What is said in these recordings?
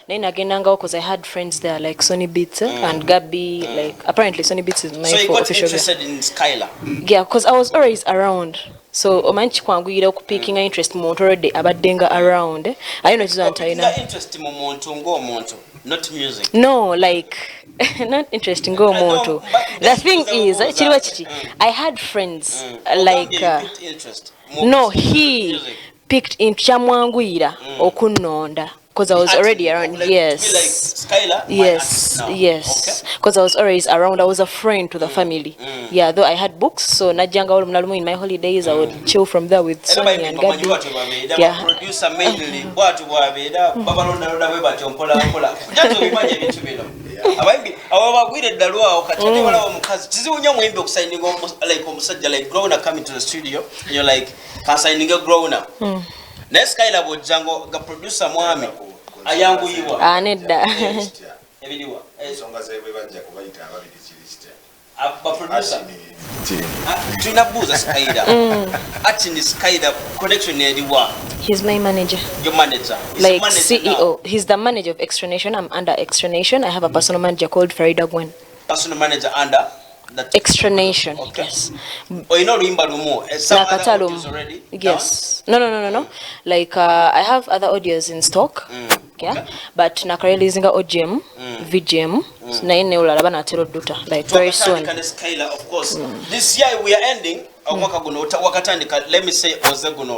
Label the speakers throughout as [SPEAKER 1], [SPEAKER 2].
[SPEAKER 1] Then again, because I had friends there like Sonny Beats and Gabby. Like apparently Sonny Beats is my
[SPEAKER 2] so you got
[SPEAKER 1] official.
[SPEAKER 2] interested in Skylar?
[SPEAKER 1] Yeah, because I was always around. So omanchi kwangu ira picking interest mu already abadenga around. I know
[SPEAKER 2] That interest mu muntu ngo muntu, not music.
[SPEAKER 1] No, like not interesting go muntu. The thing is, I had friends like no, he picked in chamwangwira okunonda. Because I was already around, yes.
[SPEAKER 2] Like Skylar,
[SPEAKER 1] yes. Because I was always around. I was a friend to the family. Yeah, though I had books, so Najanga in my holidays, I would chill from there with Sonny and Gabby. Yeah.
[SPEAKER 2] Producer mainly, like grown coming to the studio, and you're like, signing a grown up. Next Skylar Bojango, the producer Mwami, Ayangu Iwa.
[SPEAKER 1] Aneda.
[SPEAKER 2] Ebidiwa. Producer. Tunabuza Skylar. Actually, Skylar connection Ediwa.
[SPEAKER 1] He's my manager.
[SPEAKER 2] Your manager.
[SPEAKER 1] Like CEO. Now. He's the manager of Extranation. I'm under Extranation. I have a personal manager called Farida Gwen.
[SPEAKER 2] Personal manager under?
[SPEAKER 1] Extranation. Okay. Yes.
[SPEAKER 2] Oh, you know Rimba Lumo. Some other audios already?
[SPEAKER 1] Yes. No. Like I have other audios in stock. Yeah. Okay. But nakareli izinga OGM, VGM. Na ine ulalaba na telo duta. Like very soon.
[SPEAKER 2] Of course. This year we are ending. Let me say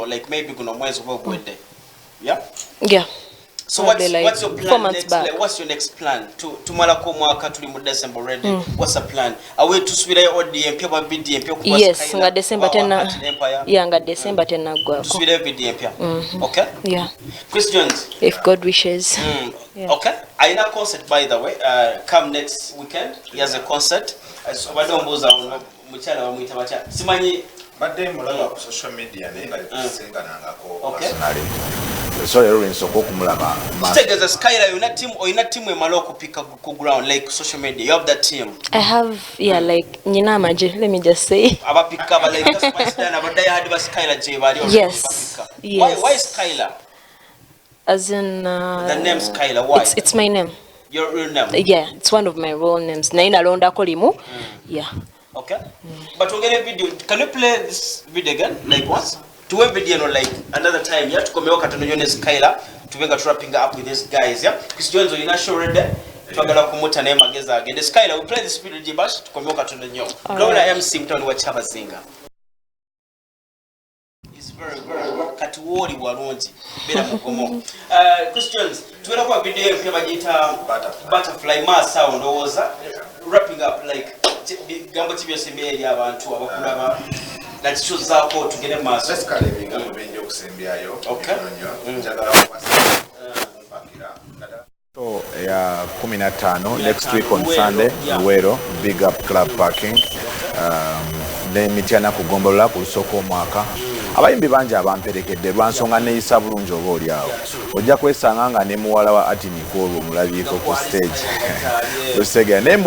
[SPEAKER 2] like maybe mwezi wabwede. Yeah.
[SPEAKER 1] Yeah.
[SPEAKER 2] So what's your plan next? Like, what's your next plan? To Malako mwaka tuli mu December already. What's the plan? Awe to swira ODM pia BDM pia kwa
[SPEAKER 1] yes, nga December tena. Yeah, nga December tena gwa.
[SPEAKER 2] To swira BDM pia. Okay?
[SPEAKER 1] Yeah.
[SPEAKER 2] Christians.
[SPEAKER 1] If God wishes.
[SPEAKER 2] Yeah. Okay. I in a concert by the way. Come next weekend. He has a concert. So badomboza muchala wa muita bacha. Simanyi
[SPEAKER 3] badde mulaba ku social media ne nga senganangako
[SPEAKER 2] personally.
[SPEAKER 3] So Lawrence okumulaba.
[SPEAKER 2] Stegeza Skylar ina team emalo okupika ku ground like social media. You have that team.
[SPEAKER 1] I have like nyina maje, let me just say.
[SPEAKER 2] Abapika ba like Spice-Dan abadaya hadi ba Skylar je bali.
[SPEAKER 1] Yes.
[SPEAKER 2] Why Skylar?
[SPEAKER 1] As in
[SPEAKER 2] the name Skylar, why?
[SPEAKER 1] It's my name.
[SPEAKER 2] Your real name?
[SPEAKER 1] Yeah, it's one of my real names. Naina Londa Kolimu. Yeah.
[SPEAKER 2] Okay. But we're getting a video. Can you play this video again? Like once? To a video like another time. Yeah, to come out to Skylar. To make a trapping up with these guys. Yeah. Because Jones are not sure ready. To agala kumuta name against again. The Skylar will play this video jibash to come out to the new. Laura MC mtoni wa chaba zinga. It's very katuwoli walonji. Bela mukomo. Christians, tuwela kwa video pia bajita butterfly mass sound oza. Wrapping up like gambo tibyo semeri abantu abakulaba na tisho zako tugene maso
[SPEAKER 3] basically bigambo benje okusembyayo
[SPEAKER 2] okay
[SPEAKER 3] njagala so ya 15 next week on Sunday Luwero big up club parking then mitiana kugombolola ku lusoko mwaka abayimbi banje abamperekedde lwansonga neeyisa bulungi oba oli awo ojja kwesanga nga ne muwala wa Atinico olwo mulabyeko ku stage lusege ne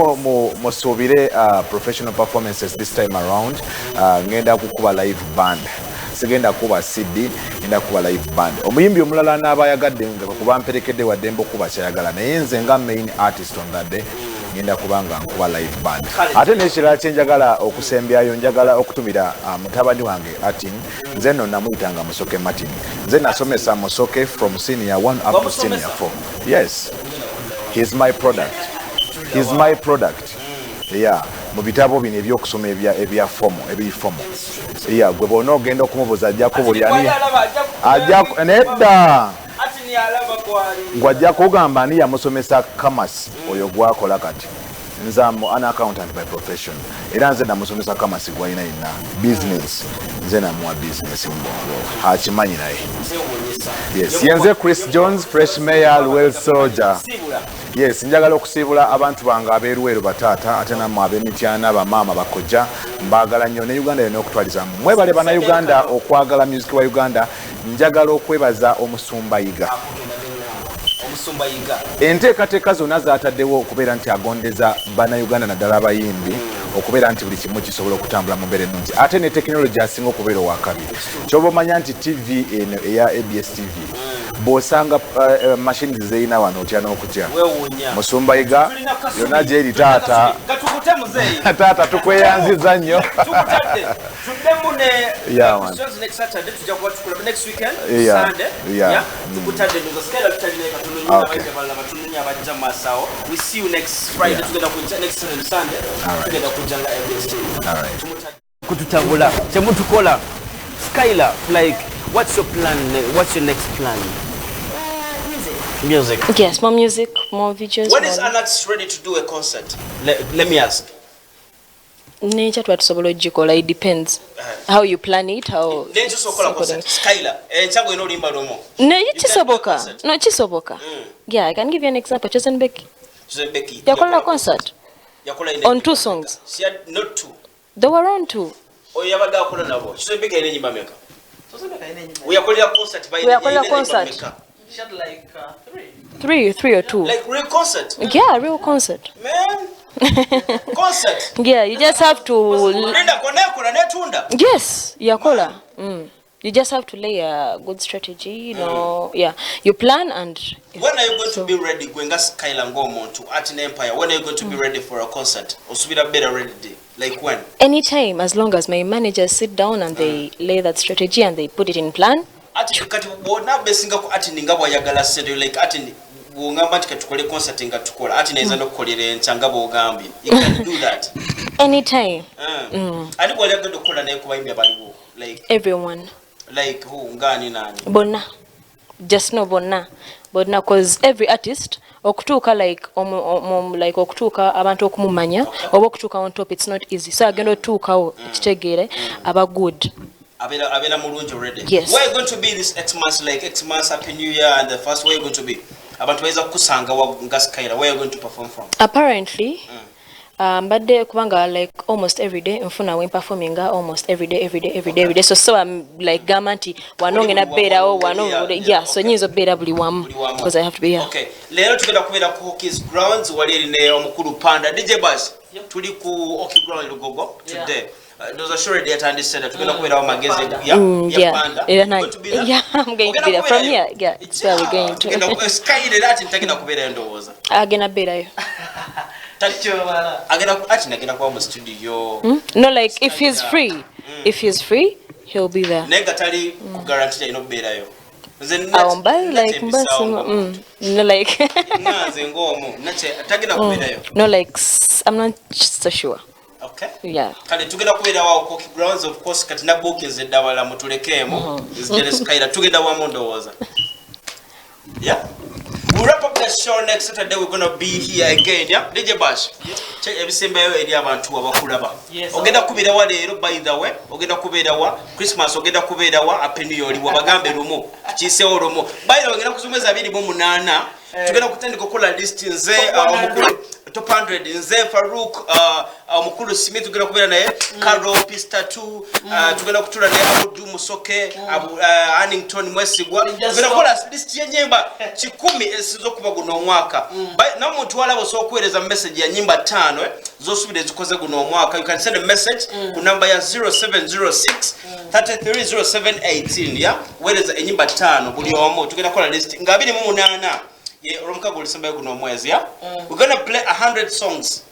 [SPEAKER 3] musuubire professional performances this time around ngenda kukuba live band sigenda kuba CD ngenda kuba live band omuyimbi omulala n'abayagadde nga kuba mperekedde wadde mbokuba kyayagala naye nze nga main artist on that day ngenda kubanga nkuba live band ate n'ekirala kyenjagala okusembyayo njagala okutumira mutabani wange Atin nze nno namuyitanga Musoke Martin nze nasomesa Musoke from senior 1 up to senior 4 yes he's my product yeah mu bitabo bino ebyokusoma ebya fomo yeah gwe bona ogenda okumubuza ajjako buli ani ajjako nedda gwajja kugamba ani yamusomesa Kamasi oyo gwakola kati nze an accountant by profession era nze namusomesa Kamasi gwalina ina business nze namuwa business mbongo hakimanyi naye yes yenze Chris Jones fresh mayor well soldier yes njagala okusiibula abantu bange abeeruweero bataata ate nammwe ab'emityana bamaama bakojja mbaagala nnyo ne Uganda yonna okutwaliza mwebale bannayuganda okwagala music wa Uganda njagala okwebaza omusumba Yiga enteekateeka zonna zaataddewo okubeera nti agondeza bannayuganda naddala abayimbi okubeera nti buli kimu kisobola okutambula mu mbeera ennungi ate ne tekinologi asinga okubeera owakabi kyoba omanya nti TV eno eya ABS TV bw'osanga machines zeyina wano otya n'okutya
[SPEAKER 2] weewuunya
[SPEAKER 3] musumbayiga yonna gyeri taata
[SPEAKER 2] gatukute muzeeyi
[SPEAKER 3] taata tukweyanziza nnyo
[SPEAKER 2] tuddemu ne next Saturday tujja kuba tukula next weekend Sunday tukutadde ndoza Skyla tutalina katununye abayiga balala batununya abajja maasawo we see you next Friday tugenda kujja next Sunday tugenda kujja nga every stage kututabula kyemutukola Skyla like what's your plan what's your next plan music
[SPEAKER 1] yes more music more videos
[SPEAKER 2] when is Alex ready to do a concert let me ask
[SPEAKER 1] nature twatusobola ogikola it depends how you plan it how
[SPEAKER 2] nenzo sokola concert Skyla enchango ino limba lomo
[SPEAKER 1] no chisoboka yeah I can give you an example Chosen Becky yakola concert on 2 songs
[SPEAKER 2] she had not 2
[SPEAKER 1] there were on 2
[SPEAKER 2] oyabadde akola nabo Chosen Becky ine nyimba meka we yakolera concert by
[SPEAKER 1] concert
[SPEAKER 4] she had like
[SPEAKER 1] 3 or 2
[SPEAKER 2] like real concert
[SPEAKER 1] yeah real concert
[SPEAKER 2] man concert
[SPEAKER 1] yeah you just have to
[SPEAKER 2] linda konekula netunda
[SPEAKER 1] yes yakola you just have to lay a good strategy you know yeah you plan and
[SPEAKER 2] when are you going to be ready gwenga Skyla ngomuntu at an empire when are you going to be ready for a concert osubira better ready like when
[SPEAKER 1] anytime as long as my managers sit down and they lay that strategy and they put it in plan
[SPEAKER 2] ati kati bona besinga ku ati ninga bwayagala schedule like ati ngamba ati katukole concert nga tukola ati naiza nokolera enchanga bogambye you can do that
[SPEAKER 1] anytime
[SPEAKER 2] ani bwali agenda okukola naye kubayimbi abaliwo like
[SPEAKER 1] everyone
[SPEAKER 2] like who ngani nani
[SPEAKER 1] bonna just no bonna cause every artist okutuuka like like okutuuka abantu okumumanya oba okutuuka on top it's not easy so agenda otuukawo kitegeere aba good
[SPEAKER 2] abela mulungi already
[SPEAKER 1] yes.
[SPEAKER 2] Where are you going to be this Xmas like Xmas happy new year and the first where are you going to be abantu baiza kusanga wa Skyla where are you going to perform from
[SPEAKER 1] apparently but kubanga like almost every day mfuna we performing almost every day so I'm like gamanti wanonge na bera o wanonge yeah so nyizo bera buli wamu because I have to be here
[SPEAKER 2] okay lero tugenda kubera ku Hockey's grounds wali ne omukulu Panda DJ Bass tuli ku Hockey ground Lugogo today those are sure they understand that tugenda kubera magezi ya Panda
[SPEAKER 1] yeah I'm going to be there from here yeah it's where we're going to
[SPEAKER 2] Skyla that ntagenda kubera ndowoza
[SPEAKER 1] agena bera yo
[SPEAKER 2] agenda kwa mu studio
[SPEAKER 1] no like if he's free he'll be there
[SPEAKER 2] nega tali ku guarantee ino bera yo
[SPEAKER 1] like no like
[SPEAKER 2] naze ngomo nache tagenda kubera yo
[SPEAKER 1] no like I'm not so sure
[SPEAKER 2] okay
[SPEAKER 1] yeah
[SPEAKER 2] kale tugenda kubera wa Hockey grounds of course katina bookings edawala mutulekemo is just Skyla tugenda wa mondowoza yeah. We'll wrap up the show next Saturday. We're going to be here again. Yeah, DJ Bash. Check every single area abantu abakulaba. Ogenda kubira wa lero by the way. Ogenda kubira wa Christmas. Ogenda kubira wa Happy New Year. Wabagambe rumo. Chise oromo. By the way, ogenda kusumeza 28. Tugenda kutandika kola list nze omukulu top 100 nze Farouk omukulu Smith tugenda kubira naye Carol Pista 2 tugenda kutula naye Abudu Musoke Annington Mwesigwa tugenda kola list yenyemba 10 esizo kuba guno omwaka na muntu walabo so kueleza message ya nyimba 5 zosubire zikoze guno omwaka you can send a message ku number ya 0706 330718 ya weleza enyimba 5 buli omo tugenda kola list nga 28 yeah, Romka Gulisembe kuno mwezi yeah. We're gonna play 100 songs.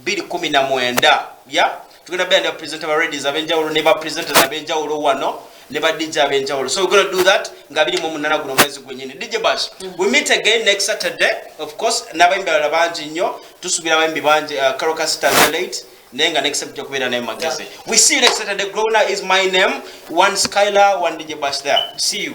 [SPEAKER 2] Bili 19 yeah. We're gonna be the presenter already Zabenja or never presenter Zabenja or wano never DJ Zabenja or so we're gonna do that. Ngabili mumunana kuno mwezi kwenyine. DJ Bash. We meet again next Saturday. Of course, nabembe alabanji nyo. Tusubira bembe banje Karoka Star late. Nenga next episode kubira na magazine. We see you next Saturday. Grona is my name. One Skyla, one DJ Bash there. See you.